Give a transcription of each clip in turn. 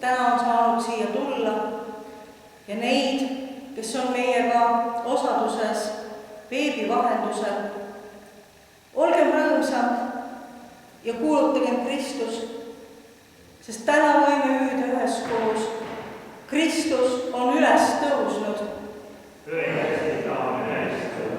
täna on saanud siia tulla ja neid, kes on meiega osaduses veebi vahendusel. Olgem rõõmsad ja kuulutagem Kristust, sest täna võime hüüda üheskoos. Kristus on üles tõusnud. Tõesti, ta on üles tõusnud.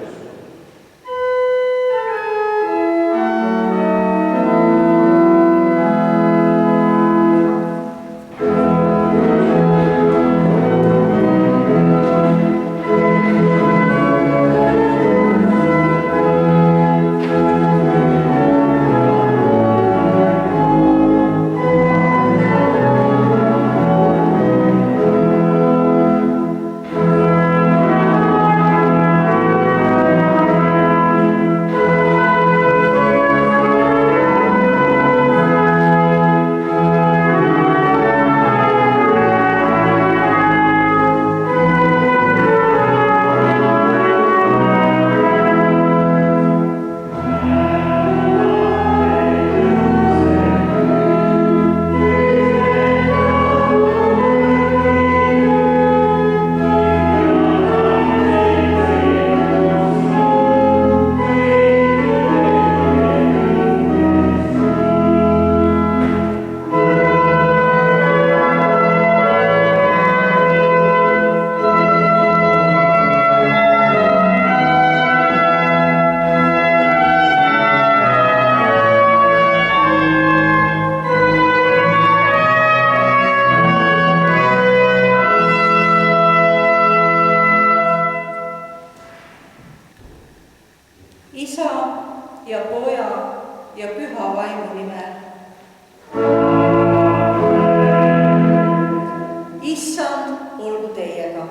Isa ja Poja ja Püha Vaimu nimel. Issand olgu teiega.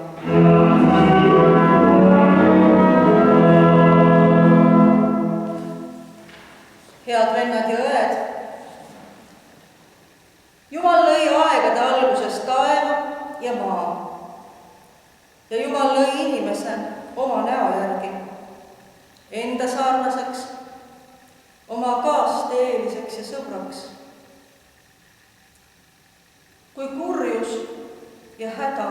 Head vennad ja õed, Jumal lõi aegade alguses taeva ja maa ja Jumal lõi inimese oma näo järgi, enda sarnaseks, oma kaasteeliseks ja sõbraks. Kui kurjus ja häda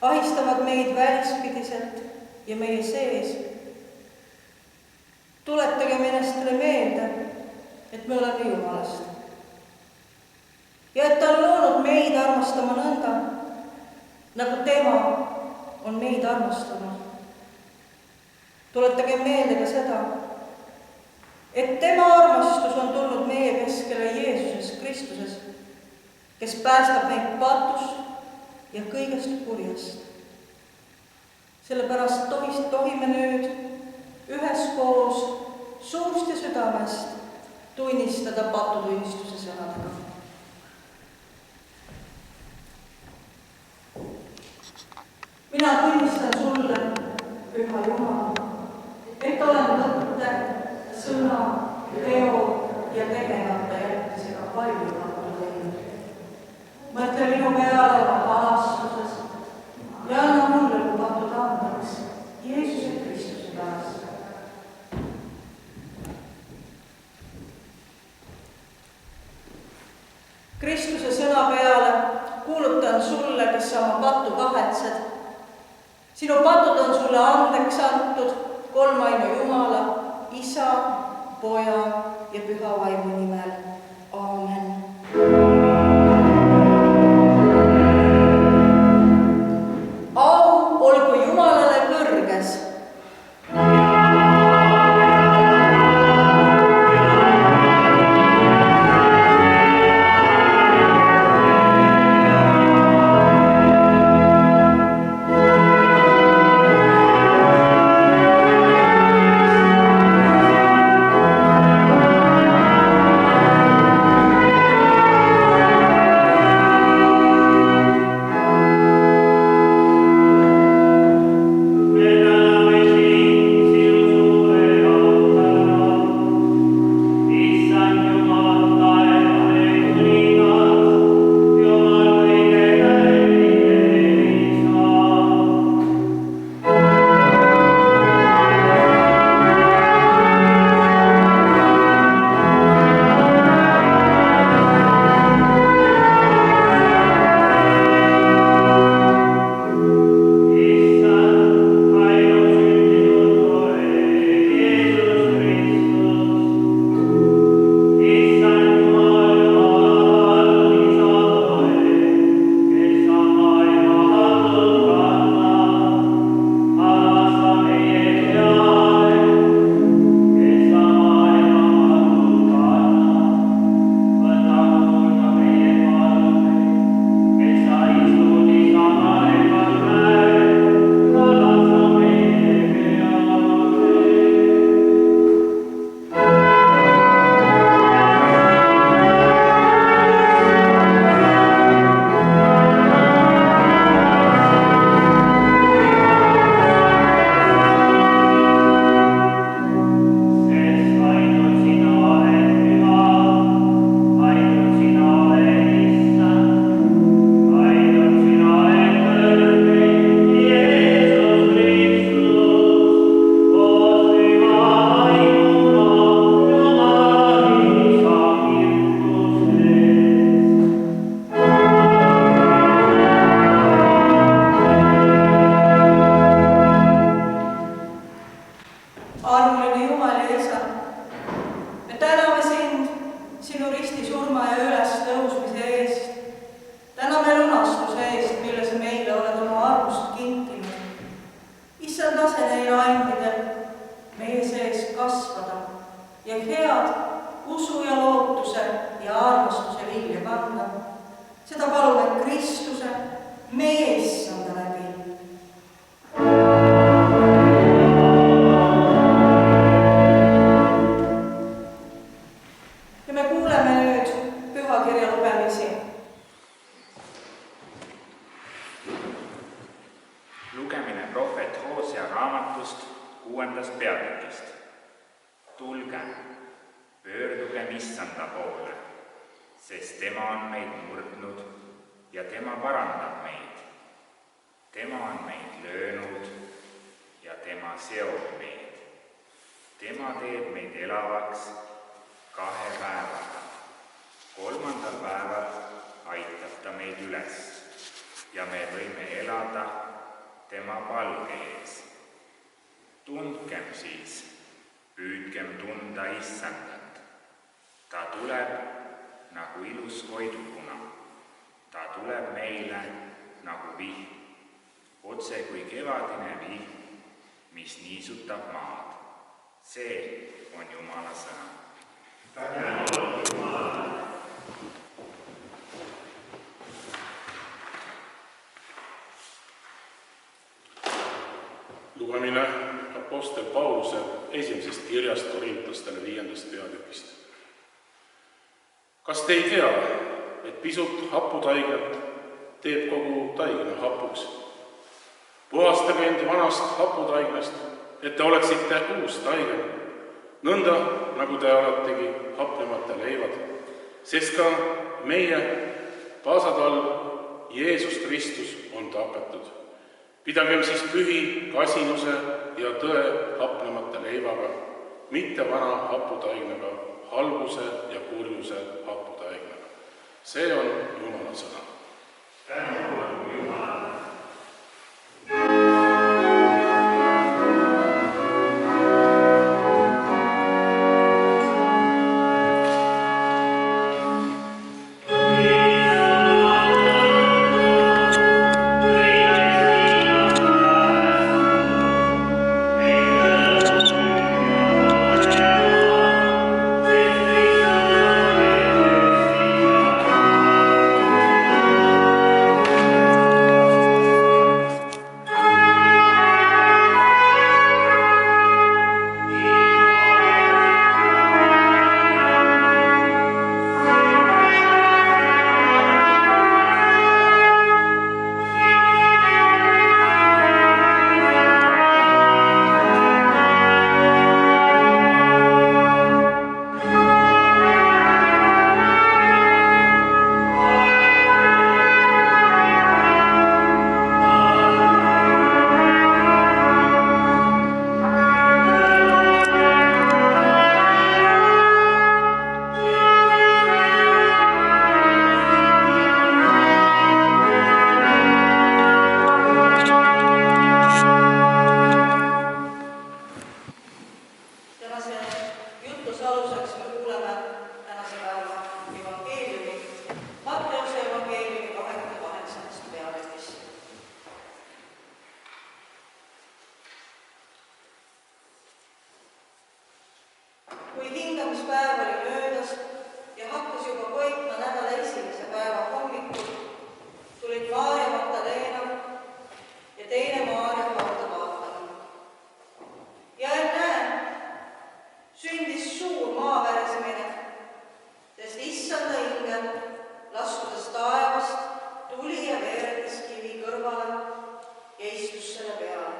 ahistavad meid välispidiselt ja meie sees, tuletagem ennastele meelde, et me oleme Jumalast ja et ta on loonud meid armastama nõnda, nagu tema on meid armastanud. Tuletagem meelde ka seda, et tema armastus on tulnud meie keskele Jeesuses Kristuses, kes päästab meid patust ja kõigest kurjast. Sellepärast tohime nüüd üheskoos suust ja südamest tunnistada patutunnistuse sõnadega. Mina tunnistan sulle, Püha Jumal, et olen mõtte, sõna, teo ja tegemata jätmisega palju pattu teinud. Mõtle minu peale oma palastuses ja anna mulle lubatud andeks Jeesuse Kristuse pärast. Kristuse sõna peale kuulutan sulle, kes sa oma pattu kahetsed. Sinu patud on sulle andeks antud kolmainu Jumala, Isa, Poja ja Püha Vaimu nimel. Aamen. Au olgu Jumalale kõrges. Amen. üles tõusmise eest. Täname lunastuse eest, mille sa meile oled oma armust kinkinud. Issand, lase neil andidel meie sees kasvada ja head usu ja lootuse ja armastuse vilja kanda. Seda palume Kristuse, meie Issanda läbi. Ja me kuuleme nüüd pühakirja lugemisi. Lugemine prohvet Hosea raamatust 6. peatükist. Tulge, pöördugem Issanda poole, sest tema on meid murdnud ja tema parandab meid. Tema on meid löönud ja tema seob meid. Tema teeb meid elavaks 2 päevaga. 3. päeval aitab ta meid üles ja me võime elada tema palge ees. Tundkem siis, püüdkem tunda Issandat. Ta tuleb nagu ilus koidukuna. Ta tuleb meile nagu vihm, otse kui kevadine vihm, mis niisutab maad. See on Jumala sõna. Lugemine apostel Pauluse esimesest kirjast Korintlastele 5. peatükist. Kas te ei tea, et pisut haputaiget teeb kogu taigna hapuks? Puhastage end vanast haputaignast, et te oleksite uus taigen, nõnda nagu te oletegi hapnemata leivad, sest ka meie paasatal Jeesus Kristus on tapetud. Pidagem siis pühi kasinuse ja tõe hapnemata leivaga, mitte vana haputaignaga, halvuse ja kurjuse haputaignaga. See on Jumala sõna. Tänu Jumalale. Kui hingamispäev oli möödas ja hakkas juba koitma nädala esimese päeva hommikul, tulid Maarja Magdaleena ja teine Maarja hauda vaatama. Ja näe, sündis suur maavärismine, sest Issanda ingel, laskudes taevast, tuli ja veeretas kivi kõrvale ja istus selle peale.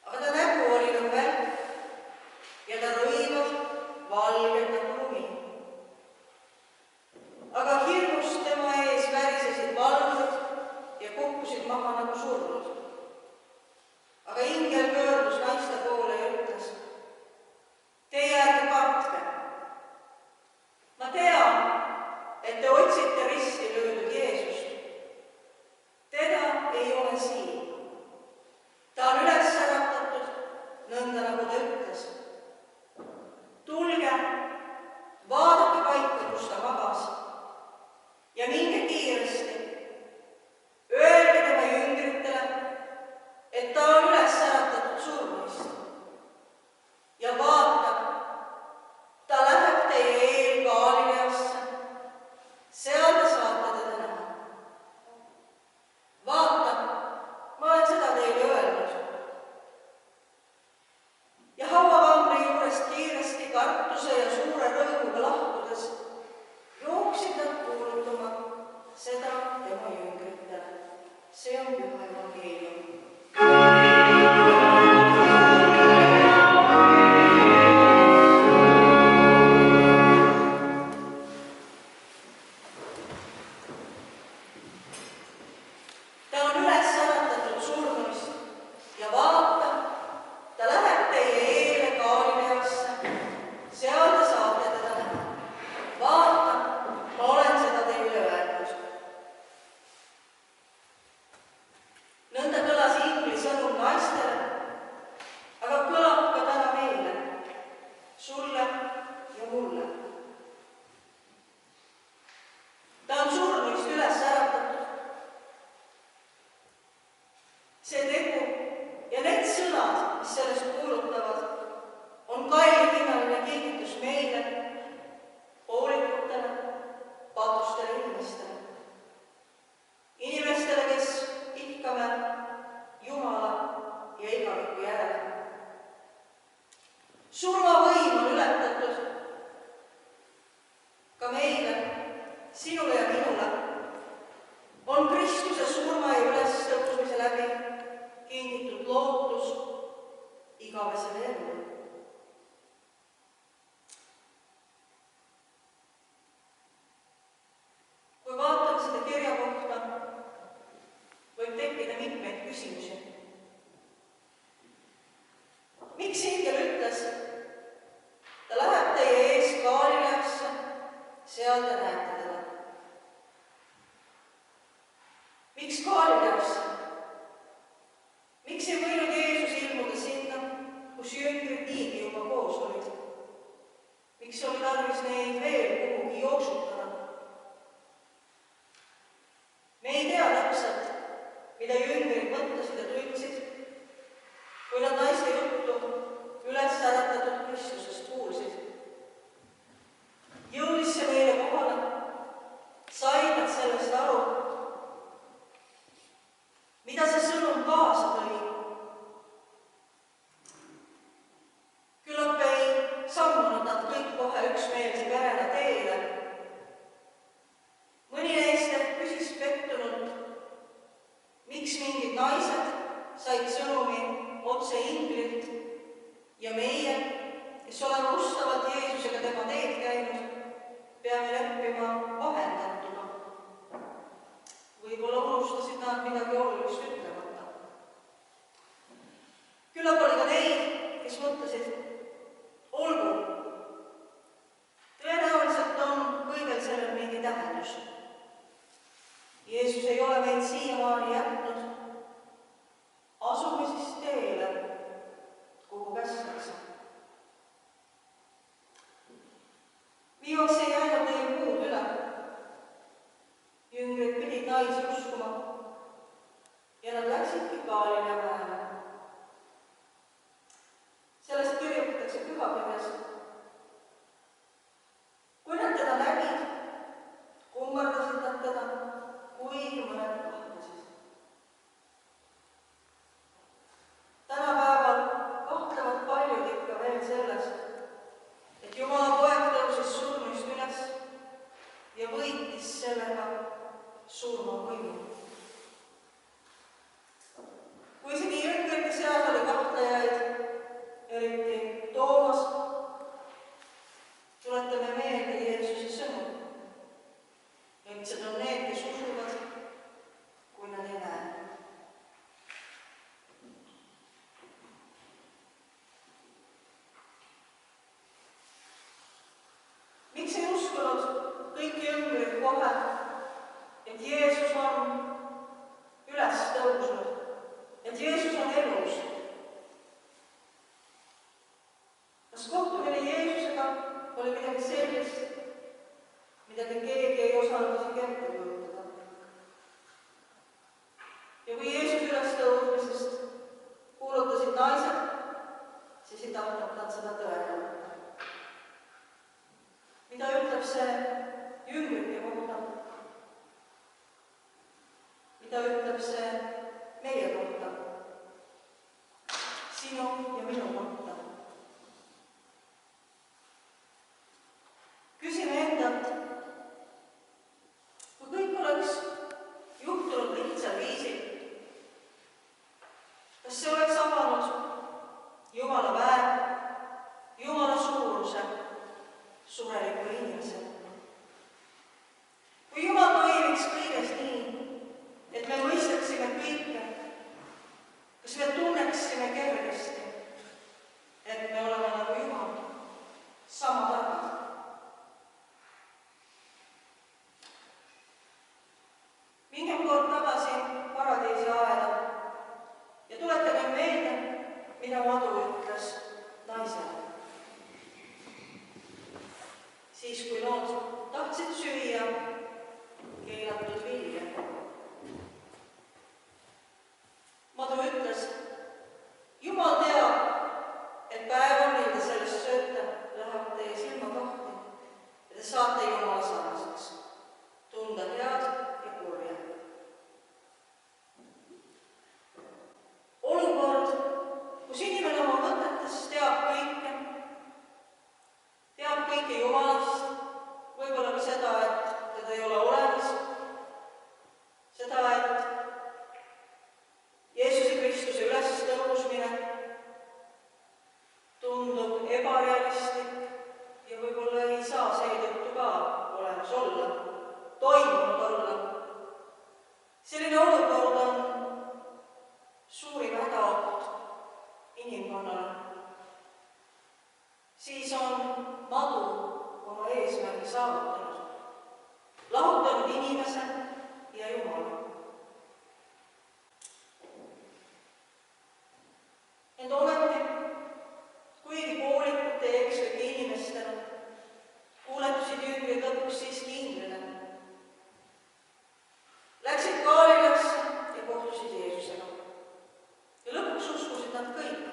Aga ta nägu oli nagu välk ja ta rõivad valged nagu lumi. Aga hirmust tema ees värisesid valvud ja kukkusid maha nagu surnud. Aga ingel pöördus naiste poole ja ütles: Teie ärge kartke. Ma tean, et te otsite risti löödud Jeesust. Teda ei ole siin. Ta on üles äratatud, nõnda nagu ta ütles. Tulge, vaadake paika, kus ta meile, sinule ja minule, on Kristuse surma ja ülestõusmise läbi kingitud lootus igavesele elule. Kui vaatame seda kirja kohta, võib tekkida mitmeid küsimusi. Miks ingel ütles, ta läheb teie ees Galileasse, seal te näete teda? Miks Galileasse? Miks ei võinud Jeesus ilmuda sinna, kus jüngrid niigi juba koos olid? Miks oli tarvis neid veel kuhugi jooksutada? Me ei tea täpselt, mida jüngrid mõtlesid ja tundsid, kui nad naiste juttu üles äratatud Kristusest kuulsid. Jõudis see meile kohale, said nad sellest aru, mida see sõnum kaasa tõi. Küllap ei sammunud nad kõik kohe üksmeelse perena teele. Mõni neist küsis pettunult, miks mingid naised said sõnumi otse inglilt ja meie, kes oleme ustavalt Jeesusega tema teed käinud, peame leppima vahendatuna. Võib-olla unustasid nad midagi olulist ütlemata. Küllap oli ka neid, kes mõtlesid, olgu, tõenäoliselt on kõigel sellel mingi tähendus. Jeesus ei ole meid siiamaani jätnud. Asume siis teele, kuhu kästakse. Viimaks ei jäänud neil muud üle. Jüngrid pidid naisi uskuma ja nad läksidki Galilea mäele. Sellest kirjutatakse pühakirjas. Kui nad teda nägid, kummardasid nad teda, kuigi mõned kahtlesid. Tänapäeval kahtlevad paljud ikka veel selles, et Jumala poeg tõusis surnuist üles ja võitis sellega surma võimu. Kui isegi jüngrite seas oli kahtlejaid, eriti Toomas, tuletame meelde Jeesuse sõnu. Õndsad on need, kes usuvad, kui nad ei näe. Miks ei uskunud kõik jüngrid kohe, et Jeesus on üles tõusnud, et Jeesus on elus? Kas kohtumine Jeesusega oli midagi sellist, mida keegi ei osanud isegi ette kujutada? Ja kui Jeesus üles tõusmisest kuulutasid naised, siis ei tahtnud nad seda tõele võtta. Mida ütleb see jüngrite kohta? Mida ütleb see meie kohta? Sinu ja minu kohta. Küsime endalt, kui kõik oleks juhtunud lihtsal viisil, kas see oleks avanud Jumala väe, Jumala suuruse sureliku inimese? Kui Jumal toimiks kõiges nii, et me mõistaksime kõike, kas me tunneksime kergesti, et me oleme nagu Jumal, sama targad? Mingem kord tagasi paradiisi aeda ja tuletage meelde, mida madu ütles naisele. Siis, kui lood tahtsid süüa keelatud vilja. Madu ütles, Jumal teab, et päeval, mil te sellest sööte, lähevad teie silmad lahti ja te saate Jumala sarnaseks, tunda head ja kurja. Olukord, kus inimene oma mõtetes teab kõike Jumalast, võib-olla ka seda, seda, et teda ei ole olemas, seda, et Jeesuse Kristuse ülestõusmine tundub ebarealistlik ja võib-olla ei saa seetõttu ka olemas olla, toimunud olla. Selline olukord on suurim hädaoht inimkonnale. Siis on madu oma eesmärgi saavutanud, lahutanud inimese ja Jumala. Ent ometi, kuigi poolikult ja ekslike inimestena, kuuletusid jüngrid lõpuks siiski inglile. Läksid Galileasse ja kohtusid Jeesusega. Ja lõpuks uskusid nad kõik,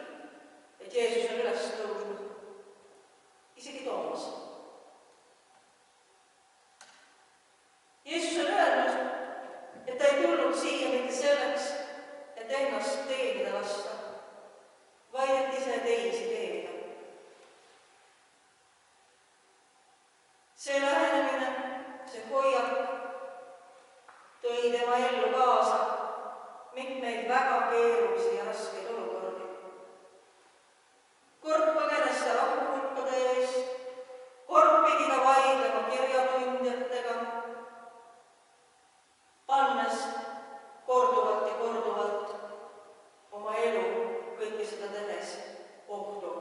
et Jeesus on üles tõusnud. Isegi Toomas. Jeesus on öelnud, et ta ei tulnud siia mitte selleks, et ennast teenida lasta, vaid et ise teisi teenida. See lähenemine, see hoiak tõi tema ellu kaasa mitmeid väga keerulisi ja raskeid olukordi. Kord põgenes ta rahvahulkade eest, kord pidi ta vaidlema kirjatundjatega, pannes korduvalt ja korduvalt oma elu kõike seda tehes ohtu.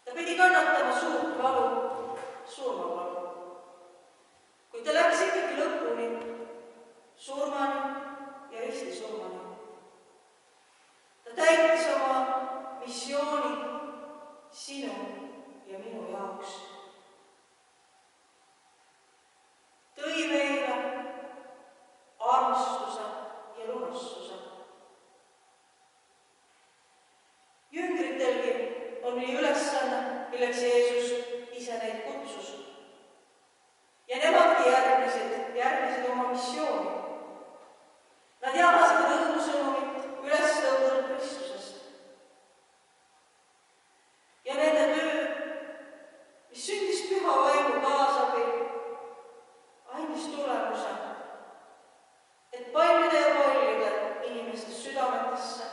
Ta pidi kannatama suurt valu, surmavalu. Kuid ta läks ikkagi lõpuni, surmani ja ristisurmani. Ta täitis oma missiooni sinu ja minu jaoks. Tõi meile armastuse ja lunastuse. Jüngritelgi on nii ülesanne, milleks Jeesus ise neid kutsus. Ja nemadki järgnesid oma missiooni. Nad jagasid õudusõnumit ülestõusnud Kristusest. Ja nende töö, mis sündis püha vaimu kaasabil, andis tulemuse, et paljude ja paljude inimeste südametesse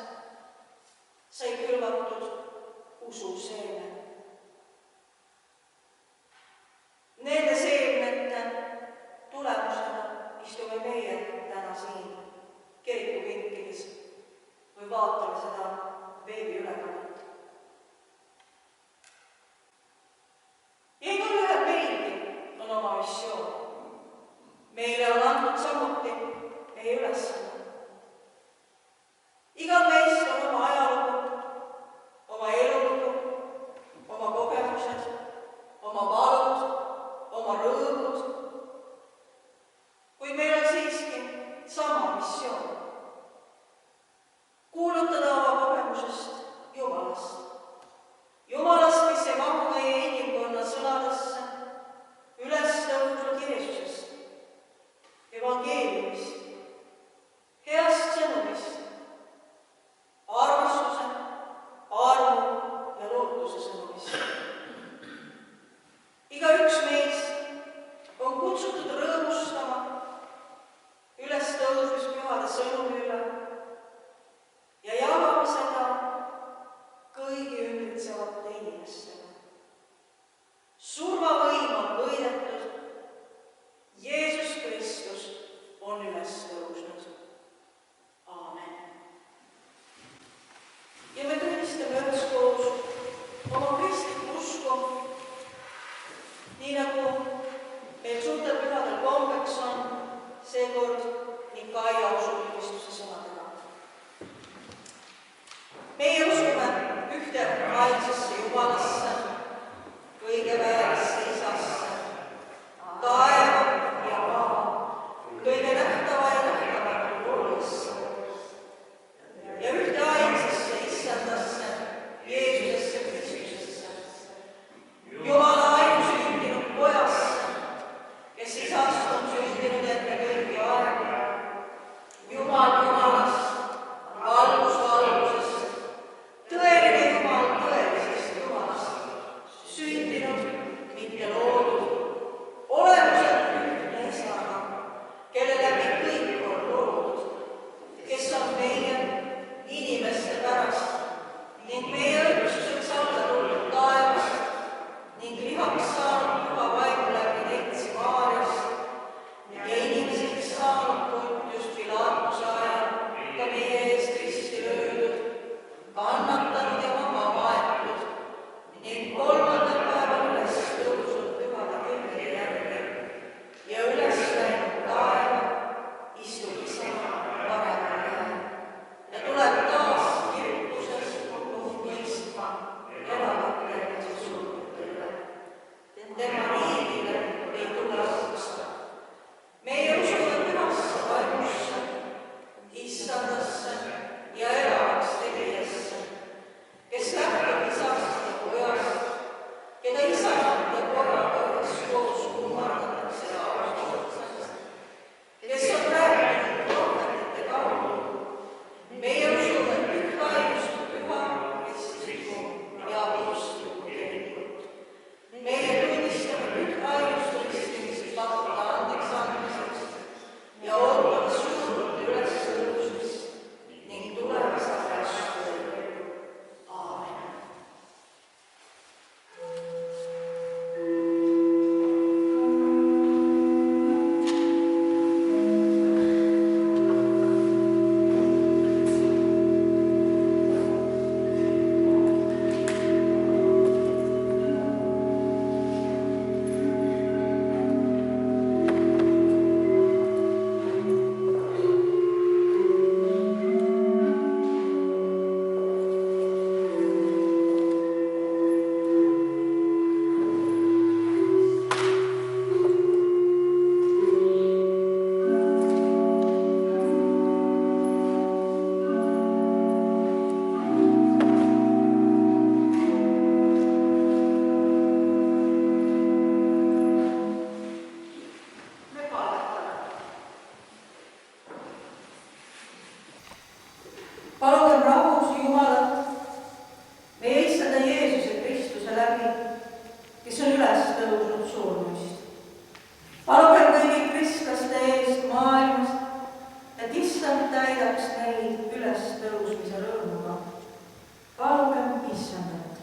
sai külvatud usu seeme. Nende seemnete tulemusena istume meie täna siin kirikupinkides või vaatame seda veebiülekannet. Igal ühel meilgi on oma missioon. Meile on andnud samuti meie ülesanne. Igal meist on oma ajalugu, oma elulugu, oma kogemused, oma valud, oma rõõmud. Kuid meil on siiski sama missioon. Kuulutada oma kogemusest Jumalast. Jumalast, kes ei mahu meie inimkonna sõnadesse, ülestõusnud Jeesusest, evangeeliumist, heast sõnumist, armastuse, armu ja lootuse sõnumist. Igaüks meist on kutsutud rõõmustama ülestõusmispühade sõnumi üle ja jagama seda kõigi ümbritsevate inimestega. Surmavõim on võidetud, Jeesus Kristus on üles tõusnud. Aamen. Ja me tunnistame üheskoos oma kristlikku usku, nii nagu meil suurtel pühadel kombeks on, seekord ning ka aia usutunnistuse sõnadega. Meie usume ühte ainsesse Jumalasse, kõige väärisse Isasse, taeva ja maa, kõige nähtava ja nähtamatu Loolisse ja ühte ainsasse Issandasse, Jeesusesse Kristusesse, Jumala ainusündinud Pojasse, kes Isast on sündinud enne kõigi aegu eest maailmas, et issand täidaks neid ülestõusmise rõõmuga. Palugem issandat.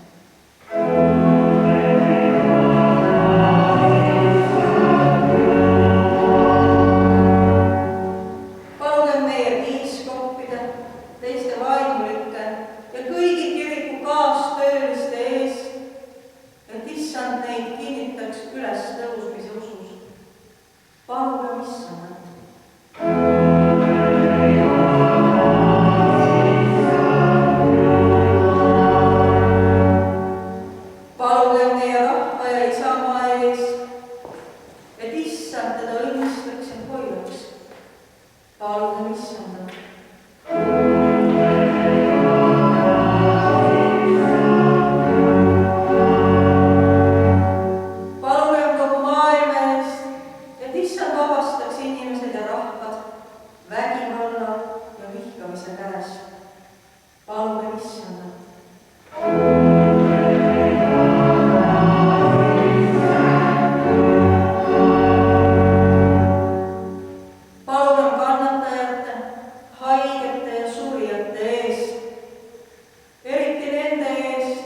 Palugem meie piiskoppide, teiste vaimulike ja kõigi kiriku kaastööliste eest, et issand neid kinnitaks ülestõusmise usus. Palugem issandat. Palugem meie rahva ja isamaa eest, et issand teda õnnistaks ja hoiaks. Palugem issandat. Palugem kogu maailma eest, et issand vabastaks inimesed ja rahvad vägivalla ja vihkamise käest. Palugem issandat. Palugem kannatajate, haigete ja surijate eest, eriti nende eest,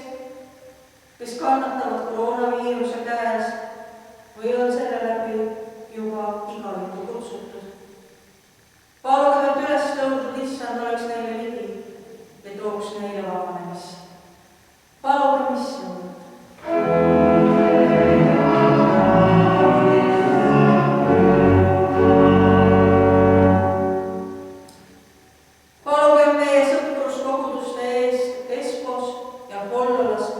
kes kannatavad koroonaviiruse käes või on selle läbi juba igavikku kutsutud. Palugem, et ülestõusnud issand oleks neile ligi ja tooks neile vabanemist. Palugem issandat. Palugem meie sõpruskoguduste eest Espos ja Pollolas,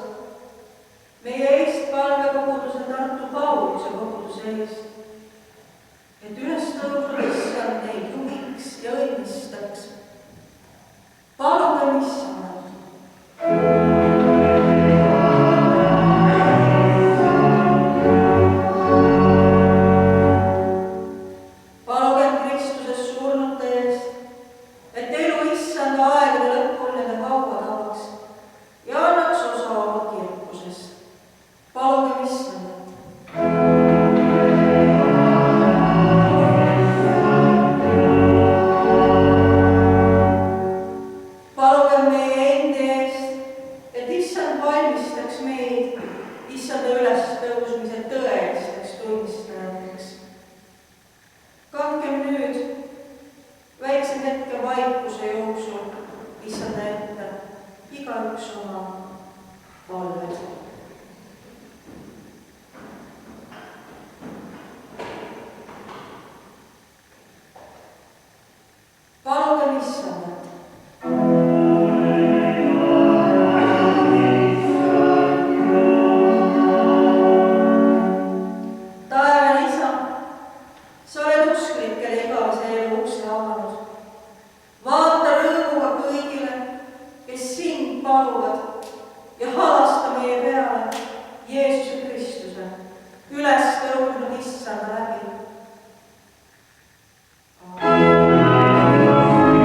meie eestpalvekoguduse Tartu Pauluse koguduse eest, et ülestõusnud issand neid juhiks ja õnnistaks. Palugem issandat. Palugem Kristuses surnute eest, et elu issanda aegade lõpul nende haua tabaks ja annaks osa oma kirkusest. Palugem issandat. Palugem meie endi eest, et issand valmistaks meid issanda ülestõusmise tõelisteks tunnistajateks. Kandkem nüüd väikse hetke vaikuse jooksul issanda ette igaüks oma palved. Palugem issandat. Taevane isa, sa oled usklikele igavese elu ukse avanud. Vaata rõõmuga kõigile, kes sind paluvad ja halasta meie peale Jeesuse Kristuse ülestõusnud issanda läbi. Amen.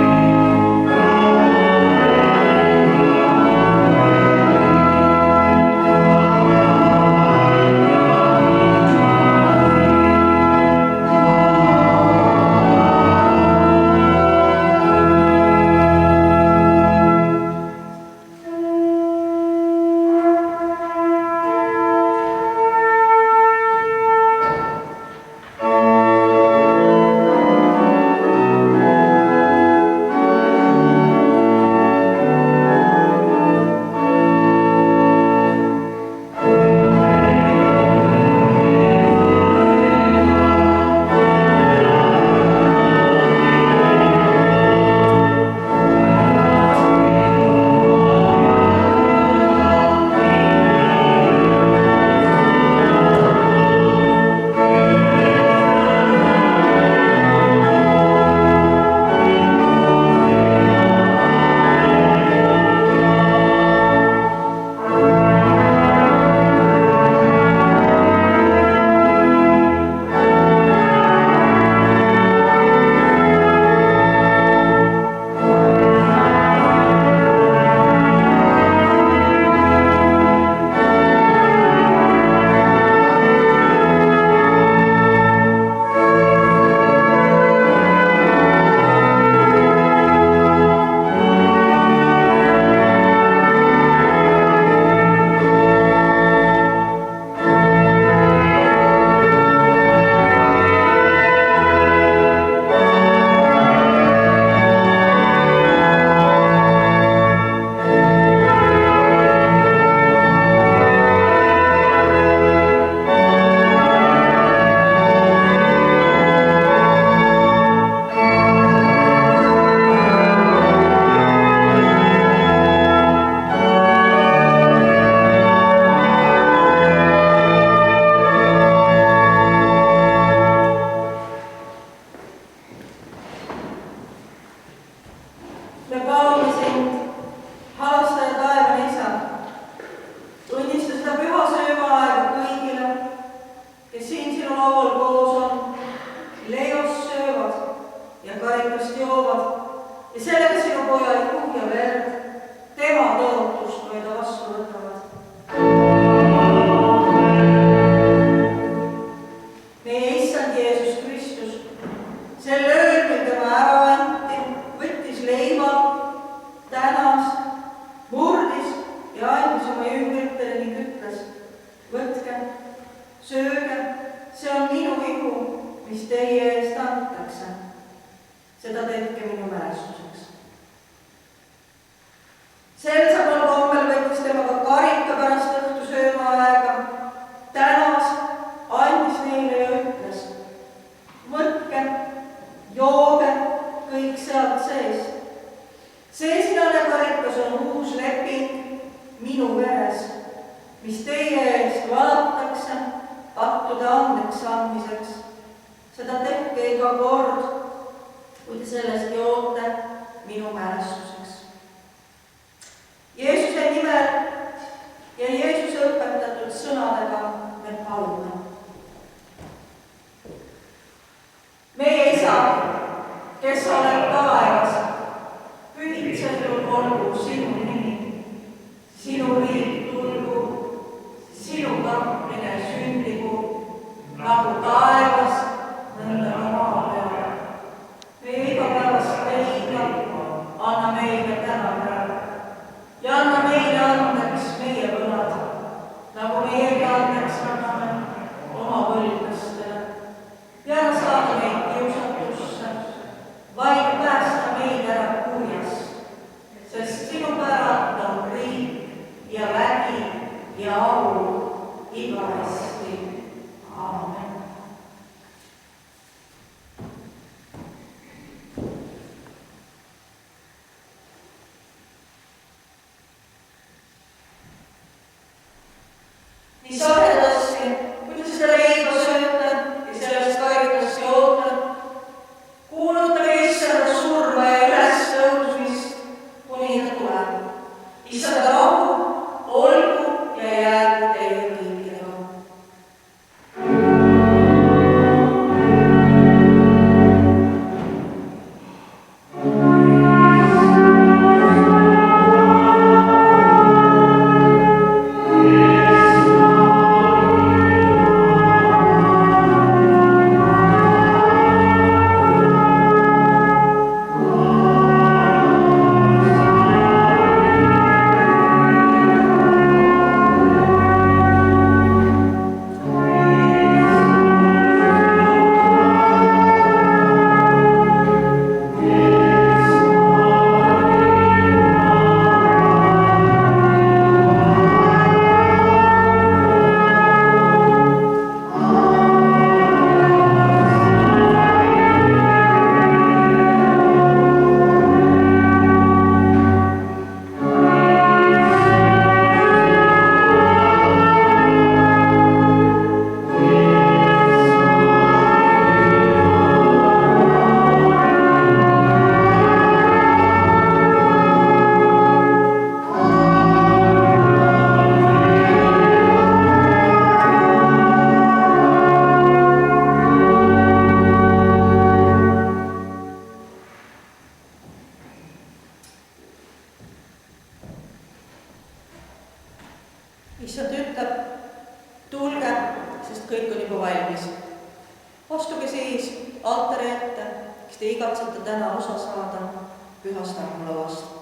Jeesus Kristus. Sel ööl, mil tema ära anti, võttis leiva, tänas, murdis ja andis oma jüngritele ning ütles: võtke, sööge, see on minu ihu, mis teie eest antakse. Seda tehke minu mälestuseks. Sel samal kombel võttis tema ka karika pärast õhtusööma aega, tänas, andis neile ja ütles: võtke, jooge kõik sealt sees. See sinane karikas on uus leping minu veres, mis teie eest valatakse pattude andeks andmiseks. Seda tehke iga kord, kui te sellest joote minu mälestuseks. Jeesuse nimel ja Jeesuse õpetatud sõnadega me palume. Meie Isa, kes oled taevas, pühitsetud olgu sinu nimi. Sinu riik tulgu, sinu tahtmine sündigu, nagu taevas, nõnda ka maa peal. Meie igapäevast leida anna meile täna praegu ja anna meile andeks meie võlad, nagu meiegi andeks anname oma võlglastele. Ja ära saada meid kiusatusse, vaid päästa meid ära kurjast, sest sinu päralt on riik ja vägi ja au igavesti. Aamen. Nii sagedasti, kui te seda leiba sööte ja sellest karikast joote, kuulutage Issanda surma ja ülestõusmist, kuni ta tuleb. Issanda rahu olgu ja jäägu teie kõikidega. Issand ütleb: tulge, sest kõik on juba valmis. Astuge siis altari ette, kes te igatsete täna osa saada pühast armulavast.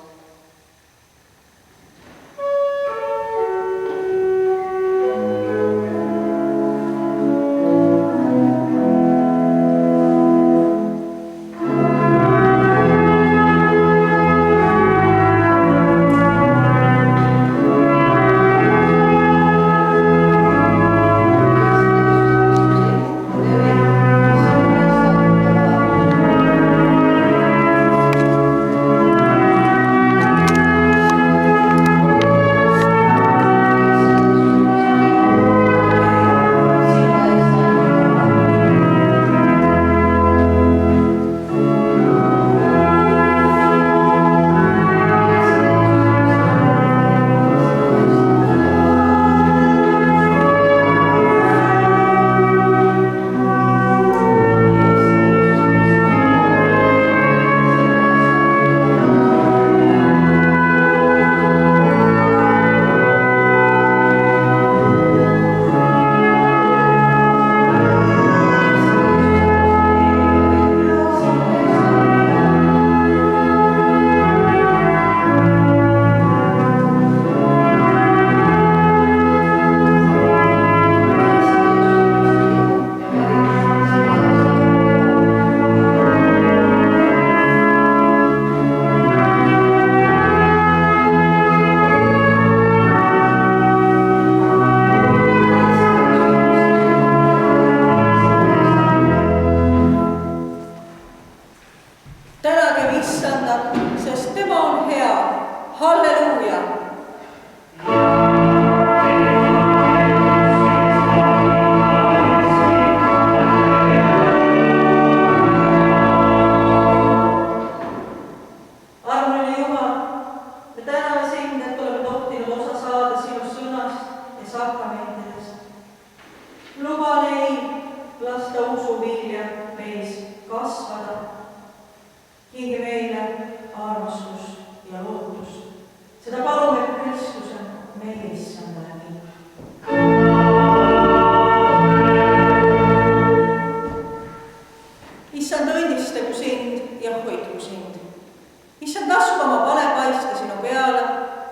issand, lasku oma pale paista sinu peale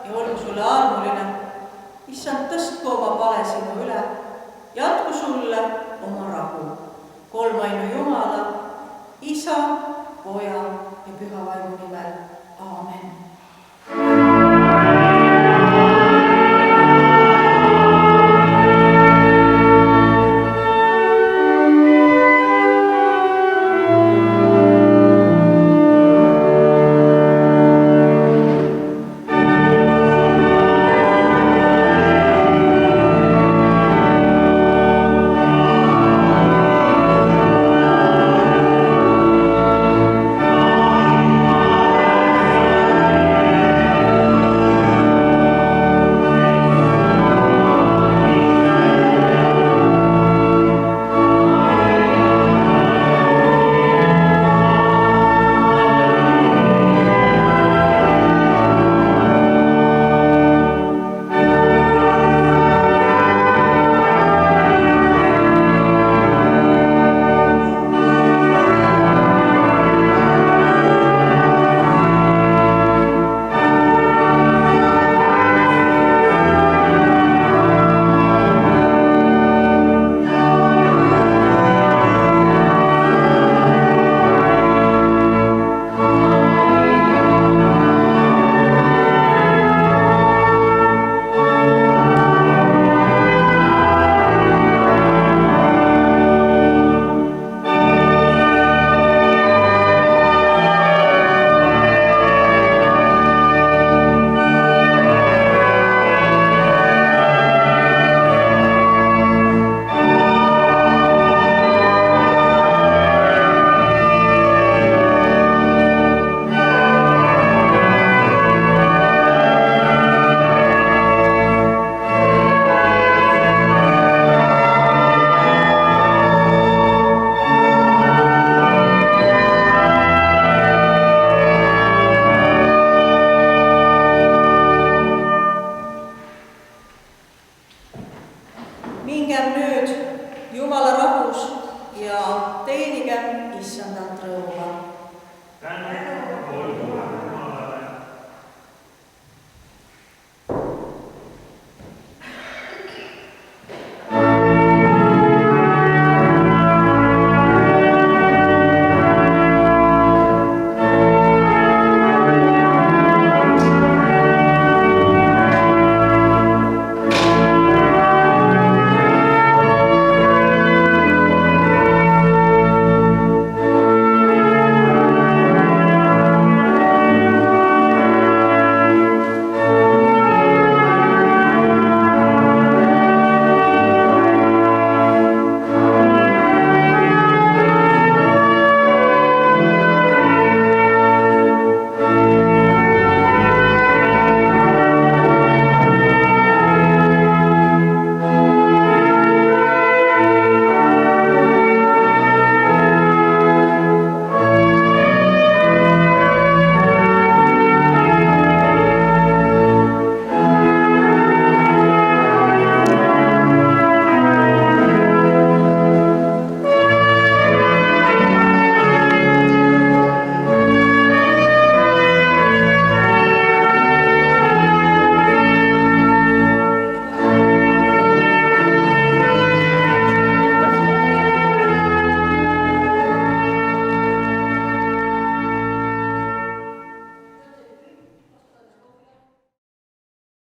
ja olgu sulle armuline. Issand, tõstku oma pale sinu üle, jätku sulle oma rahu. Kolmainu Jumala, Isa, Poja ja Püha Vaimu nimel. Aamen.